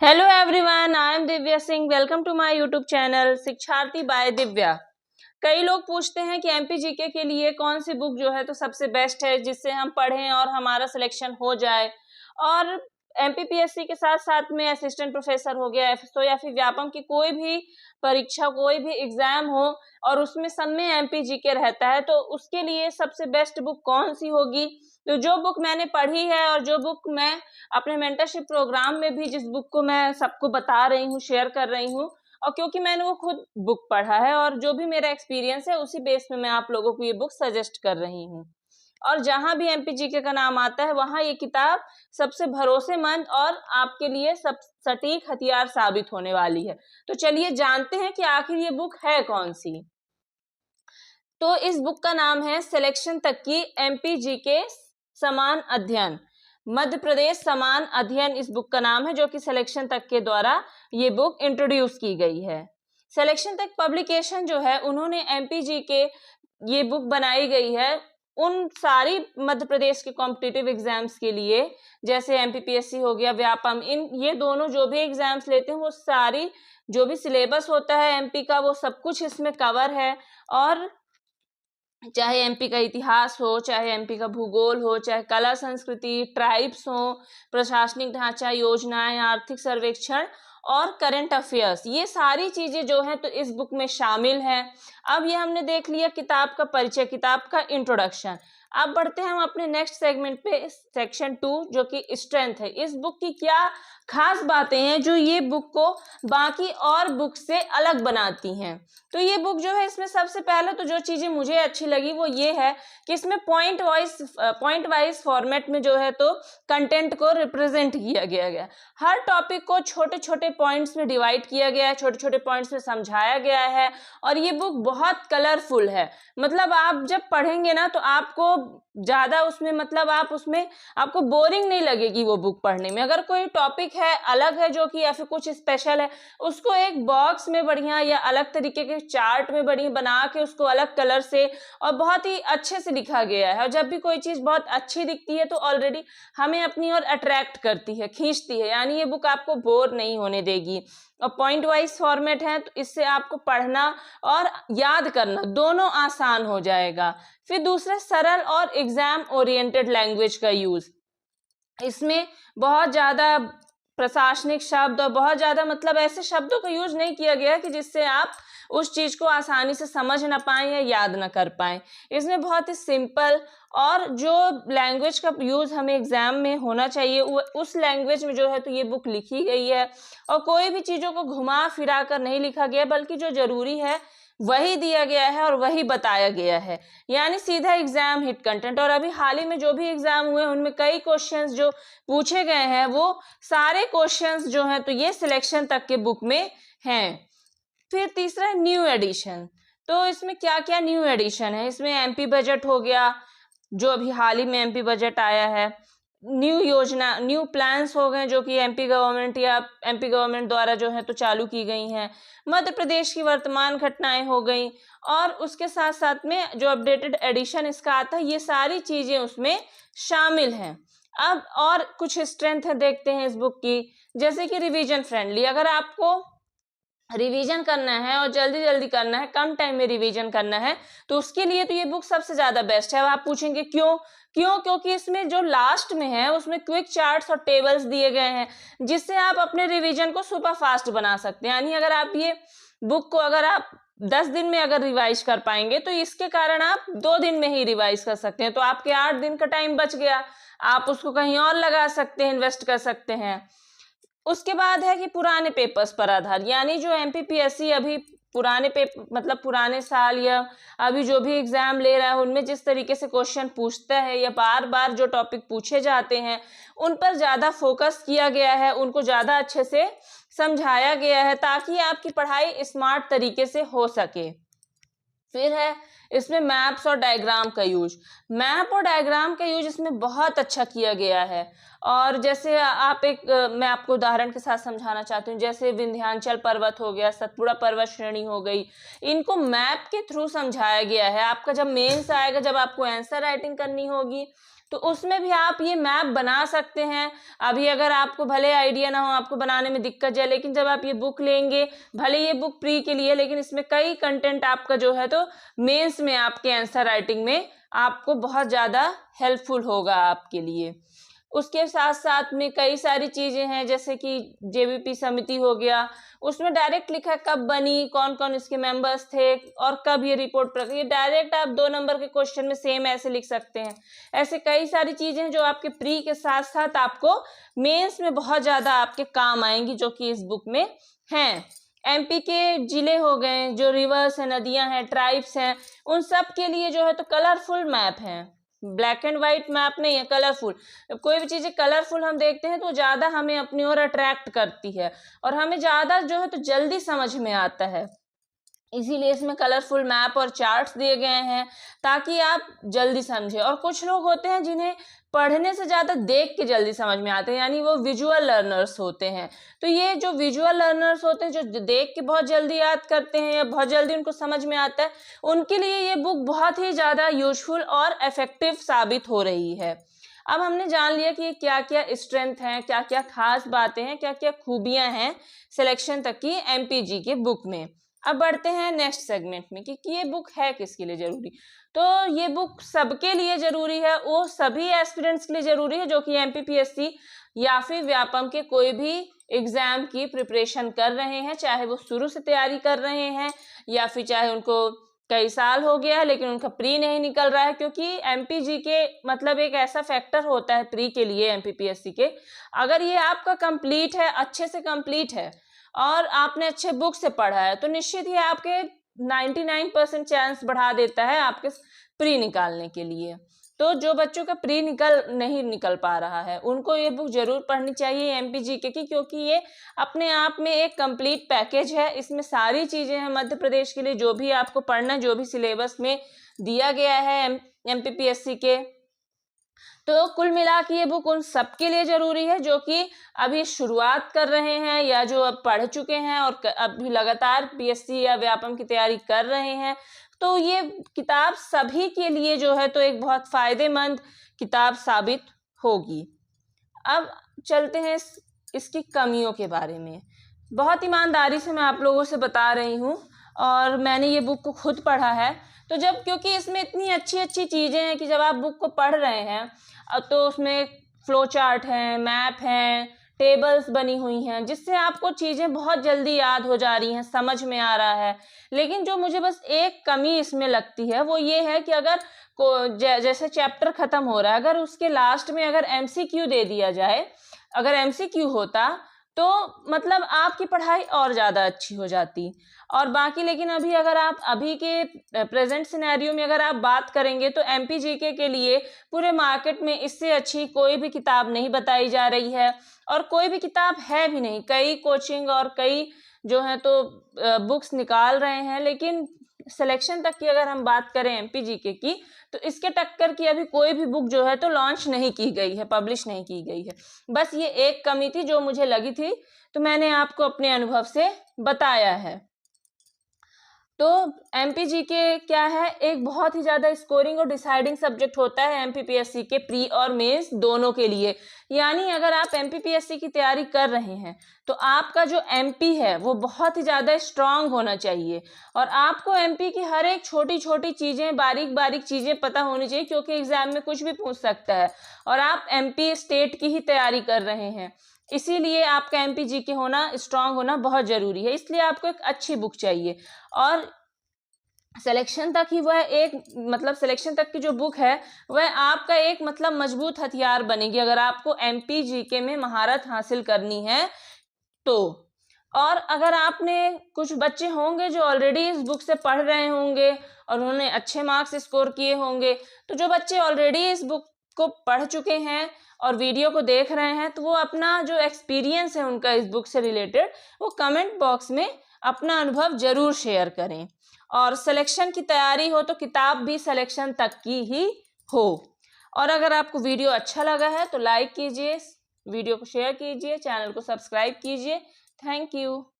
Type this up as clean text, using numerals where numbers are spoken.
Hello everyone, I am Divya Singh. Welcome to my YouTube channel Shiksharthi by Divya. कई लोग पूछते हैं कि एमपीजीके के लिए कौन सी बुक जो है तो सबसे बेस्ट है जिससे हम पढ़ें और हमारा सिलेक्शन हो जाए। और एमपीपीएससी के साथ साथ में असिस्टेंट प्रोफेसर हो गया, एफएसओ या फिर व्यापम की कोई भी परीक्षा, कोई भी एग्जाम हो और उसमें सब में एमपीजीके रहता है, तो उसके लिए सबसे बेस्ट बुक कौन सी होगी। तो जो बुक मैंने पढ़ी है और जो बुक मैं अपने मेंटरशिप प्रोग्राम में भी, जिस बुक को मैं सबको बता रही हूँ, शेयर कर रही हूँ, और क्योंकि मैंने वो खुद बुक पढ़ा है और जो भी मेरा एक्सपीरियंस है उसी बेस पे मैं आप लोगों को ये बुक सजेस्ट कर रही हूँ। और जहां भी एमपीजीके का नाम आता है वहां ये किताब सबसे भरोसेमंद और आपके लिए सब सटीक हथियार साबित होने वाली है। तो चलिए जानते हैं कि आखिर ये बुक है कौन सी। तो इस बुक का नाम है सिलेक्शन तक की एमपीजीके समान अध्ययन। मध्य प्रदेश समान अध्ययन इस बुक का नाम है, जो कि सिलेक्शन तक के द्वारा ये बुक इंट्रोड्यूस की गई है। सिलेक्शन तक पब्लिकेशन जो है, उन्होंने एमपीजीके ये बुक बनाई गई है उन सारी मध्य प्रदेश के कॉम्पिटिटिव एग्जाम्स के लिए, जैसे एमपीपीएससी हो गया, व्यापम, इन ये दोनों जो भी एग्जाम्स लेते हैं वो सारी जो भी सिलेबस होता है एमपी का वो सब कुछ इसमें कवर है। और चाहे एमपी का इतिहास हो, चाहे एमपी का भूगोल हो, चाहे कला संस्कृति, ट्राइब्स हो, प्रशासनिक ढांचा, योजनाएं, आर्थिक सर्वेक्षण और करंट अफेयर्स, ये सारी चीजें जो है तो इस बुक में शामिल है। अब ये हमने देख लिया किताब का परिचय, किताब का इंट्रोडक्शन। अब बढ़ते हैं हम अपने नेक्स्ट सेगमेंट पे, सेक्शन 2, जो कि स्ट्रेंथ है। इस बुक की क्या खास बातें हैं जो ये बुक को बाकी और बुक से अलग बनाती हैं। तो ये बुक जो है, इसमें सबसे पहले तो जो चीजें मुझे अच्छी लगी वो ये है कि इसमें पॉइंट वाइज फॉर्मेट में जो है तो कंटेंट को रिप्रेजेंट किया गया। हर टॉपिक को छोटे छोटे पॉइंट्स में डिवाइड किया गया है, छोटे छोटे पॉइंट्स में समझाया गया है। और ये बुक बहुत कलरफुल है, मतलब आप जब पढ़ेंगे ना तो आपको ज्यादा उसमें, मतलब आपको बोरिंग नहीं लगेगी वो बुक पढ़ने में। अगर कोई टॉपिक है अलग है जो कि या फिर कुछ स्पेशल है, उसको एक बॉक्स में बढ़िया या अलग तरीके के चार्ट में बढ़िया बना के उसको अलग कलर से और बहुत ही अच्छे से लिखा गया है। और जब भी कोई चीज बहुत अच्छी दिखती है तो ऑलरेडी हमें अपनी ओर अट्रैक्ट करती है, खींचती है, यानी ये बुक आपको बोर नहीं होने देगी। और पॉइंट वाइज फॉर्मेट है तो इससे आपको पढ़ना और याद करना दोनों आसान हो जाएगा। फिर दूसरा, सरल और एग्जाम ओरिएंटेड लैंग्वेज का यूज। इसमें बहुत ज्यादा प्रशासनिक शब्द और बहुत ज्यादा, मतलब ऐसे शब्दों का यूज नहीं किया गया कि जिससे आप उस चीज को आसानी से समझ ना पाए या याद ना कर पाए। इसमें बहुत ही सिंपल और जो लैंग्वेज का यूज हमें एग्जाम में होना चाहिए उस लैंग्वेज में जो है तो ये बुक लिखी गई है। और कोई भी चीजों को घुमा फिरा कर नहीं लिखा गया, बल्कि जो जरूरी है वही दिया गया है और वही बताया गया है, यानी सीधा एग्जाम हिट कंटेंट। और अभी हाल ही में जो भी एग्जाम हुए उनमें कई क्वेश्चंस जो पूछे गए हैं वो सारे क्वेश्चंस जो हैं तो ये सिलेक्शन तक के बुक में हैं। फिर तीसरा, न्यू एडिशन। तो इसमें क्या क्या न्यू एडिशन है, इसमें एमपी बजट हो गया, जो अभी हाल ही में एमपी बजट आया है। न्यू योजना, न्यू प्लान्स हो गए जो कि एमपी गवर्नमेंट या एमपी गवर्नमेंट द्वारा जो है तो चालू की गई हैं। मध्य प्रदेश की वर्तमान घटनाएं हो गई, और उसके साथ साथ में जो अपडेटेड एडिशन इसका आता है, ये सारी चीजें उसमें शामिल हैं। अब और कुछ स्ट्रेंथ है देखते हैं इस बुक की, जैसे कि रिवीजन फ्रेंडली। अगर आपको रिवीजन करना है और जल्दी जल्दी करना है, कम टाइम में रिवीजन करना है, तो उसके लिए तो ये बुक सबसे ज्यादा बेस्ट है। अब आप पूछेंगे क्यों? क्योंकि इसमें जो लास्ट में है उसमें क्विक चार्ट्स और टेबल्स दिए गए हैं, जिससे आप अपने रिवीजन को सुपर फास्ट बना सकते हैं। यानी अगर आप ये बुक को अगर आप 10 दिन में अगर रिवाइज कर पाएंगे तो इसके कारण आप 2 दिन में ही रिवाइज कर सकते हैं, तो आपके 8 दिन का टाइम बच गया, आप उसको कहीं और लगा सकते हैं, इन्वेस्ट कर सकते हैं। उसके बाद है कि पुराने पेपर्स पर आधार, यानी जो एमपीपीएससी अभी पुराने पेपर, मतलब पुराने साल या अभी जो भी एग्जाम ले रहा है उनमें जिस तरीके से क्वेश्चन पूछता है या बार बार जो टॉपिक पूछे जाते हैं उन पर ज्यादा फोकस किया गया है, उनको ज्यादा अच्छे से समझाया गया है ताकि आपकी पढ़ाई स्मार्ट तरीके से हो सके। फिर है इसमें मैप्स और डायग्राम का यूज। मैप और डायग्राम का यूज इसमें बहुत अच्छा किया गया है। और जैसे मैं आपको उदाहरण के साथ समझाना चाहती हूँ, जैसे विंध्याचल पर्वत हो गया, सतपुड़ा पर्वत श्रेणी हो गई, इनको मैप के थ्रू समझाया गया है। आपका जब मेंस आएगा, जब आपको आंसर राइटिंग करनी होगी तो उसमें भी आप ये मैप बना सकते हैं। अभी अगर आपको भले आइडिया ना हो, आपको बनाने में दिक्कत जाए, लेकिन जब आप ये बुक लेंगे, भले ये बुक प्री के लिए, लेकिन इसमें कई कंटेंट आपका जो है तो मेंस में आपके आंसर राइटिंग में आपको बहुत ज़्यादा हेल्पफुल होगा आपके लिए। उसके साथ साथ में कई सारी चीज़ें हैं, जैसे कि जेबीपी समिति हो गया, उसमें डायरेक्ट लिखा है कब बनी, कौन कौन इसके मेंबर्स थे और कब ये रिपोर्ट पर, ये डायरेक्ट आप 2 नंबर के क्वेश्चन में सेम ऐसे लिख सकते हैं। ऐसे कई सारी चीज़ें हैं जो आपके प्री के साथ साथ आपको मेंस में बहुत ज़्यादा आपके काम आएंगी, जो कि इस बुक में हैं। एमपी के जिले हो गए, जो रिवर्स हैं, नदियां हैं, ट्राइब्स हैं, उन सब के लिए जो है तो कलरफुल मैप हैं। ब्लैक एंड व्हाइट मैप नहीं है, कलरफुल। कोई भी चीज़ें कलरफुल हम देखते हैं तो ज़्यादा हमें अपनी ओर अट्रैक्ट करती है और हमें ज़्यादा जो है तो जल्दी समझ में आता है। इसीलिए इसमें कलरफुल मैप और चार्ट्स दिए गए हैं ताकि आप जल्दी समझें। और कुछ लोग होते हैं जिन्हें पढ़ने से ज़्यादा देख के जल्दी समझ में आते हैं, यानी वो विजुअल लर्नर्स होते हैं। तो ये जो विजुअल लर्नर्स होते हैं, जो देख के बहुत जल्दी याद करते हैं या बहुत जल्दी उनको समझ में आता है, उनके लिए ये बुक बहुत ही ज़्यादा यूजफुल और इफेक्टिव साबित हो रही है। अब हमने जान लिया कि क्या क्या स्ट्रेंथ हैं, क्या क्या खास बातें हैं, क्या क्या खूबियाँ हैं सिलेक्शन तक की एमपीजी के बुक में। अब बढ़ते हैं नेक्स्ट सेगमेंट में कि ये बुक है किसके लिए जरूरी। तो ये बुक सबके लिए जरूरी है, वो सभी एस्पिरेंट्स के लिए जरूरी है जो कि एमपीपीएससी या फिर व्यापम के कोई भी एग्जाम की प्रिपरेशन कर रहे हैं, चाहे वो शुरू से तैयारी कर रहे हैं या फिर चाहे उनको कई साल हो गया है लेकिन उनका प्री नहीं निकल रहा है। क्योंकि एमपीजी के मतलब एक ऐसा फैक्टर होता है प्री के लिए एमपीपीएससी के, अगर ये आपका कंप्लीट है, अच्छे से कंप्लीट है और आपने अच्छे बुक से पढ़ा है, तो निश्चित ही आपके 99% चांस बढ़ा देता है आपके प्री निकालने के लिए। तो जो बच्चों का प्री नहीं निकल पा रहा है, उनको ये बुक जरूर पढ़नी चाहिए एमपीजीके की, क्योंकि ये अपने आप में एक कंप्लीट पैकेज है। इसमें सारी चीज़ें हैं मध्य प्रदेश के लिए, जो भी आपको पढ़ना, जो भी सिलेबस में दिया गया है एमपीपीएससी के। तो कुल मिला के ये बुक उन सबके लिए ज़रूरी है जो कि अभी शुरुआत कर रहे हैं या जो अब पढ़ चुके हैं और अभी लगातार पीएससी या व्यापम की तैयारी कर रहे हैं। तो ये किताब सभी के लिए जो है तो एक बहुत फ़ायदेमंद किताब साबित होगी। अब चलते हैं इसकी कमियों के बारे में। बहुत ईमानदारी से मैं आप लोगों से बता रही हूँ और मैंने ये बुक को खुद पढ़ा है। तो जब क्योंकि इसमें इतनी अच्छी अच्छी चीज़ें हैं कि जब आप बुक को पढ़ रहे हैं तो उसमें फ्लो चार्ट हैं, मैप हैं, टेबल्स बनी हुई हैं, जिससे आपको चीज़ें बहुत जल्दी याद हो जा रही हैं, समझ में आ रहा है। लेकिन जो मुझे बस एक कमी इसमें लगती है वो ये है कि अगर जैसे चैप्टर ख़त्म हो रहा है, अगर उसके लास्ट में अगर एमसीक्यू दे दिया जाए, अगर एमसीक्यू होता तो मतलब आपकी पढ़ाई और ज़्यादा अच्छी हो जाती। और बाकी लेकिन अभी अगर आप अभी के प्रेजेंट सिनेरियो में अगर आप बात करेंगे तो एमपीजीके के लिए पूरे मार्केट में इससे अच्छी कोई भी किताब नहीं बताई जा रही है और कोई भी किताब है भी नहीं। कई कोचिंग और कई जो है तो बुक्स निकाल रहे हैं, लेकिन सिलेक्शन तक की अगर हम बात करें एमपीजीके की तो इसके टक्कर की अभी कोई भी बुक जो है तो लॉन्च नहीं की गई है, पब्लिश नहीं की गई है। बस ये एक कमी थी जो मुझे लगी थी, तो मैंने आपको अपने अनुभव से बताया है। तो एमपीजीके क्या है, एक बहुत ही ज़्यादा स्कोरिंग और डिसाइडिंग सब्जेक्ट होता है एमपीपीएससी के प्री और मेंस दोनों के लिए। यानी अगर आप एमपीपीएससी की तैयारी कर रहे हैं तो आपका जो एमपी है वो बहुत ही ज़्यादा स्ट्रांग होना चाहिए और आपको एमपी की हर एक छोटी छोटी चीज़ें, बारीक बारीक चीज़ें पता होनी चाहिए, क्योंकि एग्जाम में कुछ भी पूछ सकता है और आप एमपी स्टेट की ही तैयारी कर रहे हैं। इसीलिए आपका एमपीजीके होना, स्ट्रांग होना बहुत ज़रूरी है। इसलिए आपको एक अच्छी बुक चाहिए और सिलेक्शन तक ही वह एक मतलब सिलेक्शन तक की जो बुक है वह आपका एक मतलब मजबूत हथियार बनेगी अगर आपको एमपीजीके में महारत हासिल करनी है तो। और अगर आपने, कुछ बच्चे होंगे जो ऑलरेडी इस बुक से पढ़ रहे होंगे और उन्होंने अच्छे मार्क्स स्कोर किए होंगे, तो जो बच्चे ऑलरेडी इस बुक को पढ़ चुके हैं और वीडियो को देख रहे हैं तो वो अपना जो एक्सपीरियंस है उनका इस बुक से रिलेटेड वो कमेंट बॉक्स में अपना अनुभव जरूर शेयर करें। और सिलेक्शन की तैयारी हो तो किताब भी सिलेक्शन तक की ही हो। और अगर आपको वीडियो अच्छा लगा है तो लाइक कीजिए, वीडियो को शेयर कीजिए, चैनल को सब्सक्राइब कीजिए। Thank you.